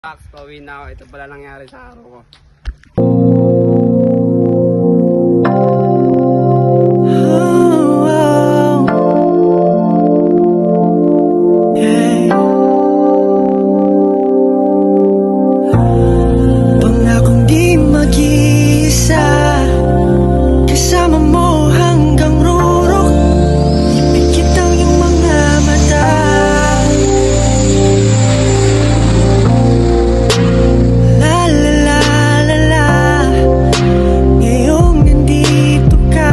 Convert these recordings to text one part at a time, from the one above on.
Tax, pauwi na ako. Ito pala nangyari sa araw ko. Pangakong di mag-iisa, kasama mo hanggang rurok. Ipikit ang iyong mga mata. La la la la la, ngayong nandito ka,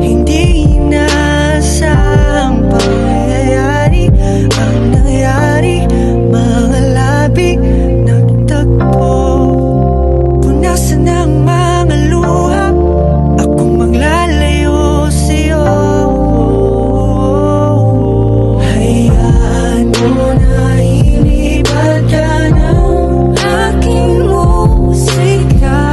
hindi inaasahang pangyayari ang nangyari. Mga labi nagtagpo, punasan ang mga luha, akong maglalayo sa'yo. Hayaan mo na ilipat ka ng aking musika.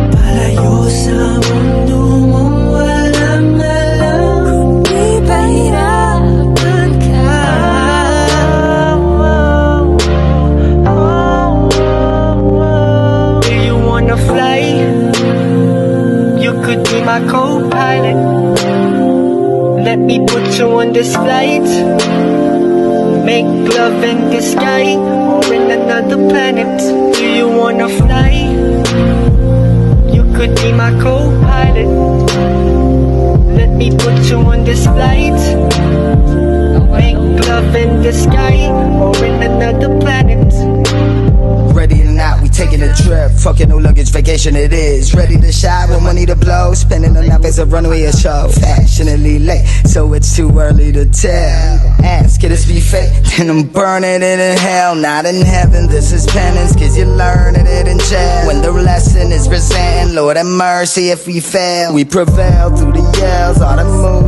Palayo sa mundo mong walang alam, kundi pahirapan ka. Do you wanna fly? You could be my co-pilot. Let me put you on this flight. Make love in the sky or in another planet. Do you wanna fly? You could be my co-pilot. Let me put you on this flight. Make love in the sky or in another planet. Ready or not, we taking a trip. Fucking no luggage, vacation it is. Ready to shine with money to blow. Spending on nothing's a runway a show. Fashionably late, so it's too early to tell. Ask, could this be fake? Then I'm burning it in hell, not in heaven. This is penance, cause you're learning it in jail. When the lesson is presenting, Lord have mercy if we fail. We prevail through the yells, all the moves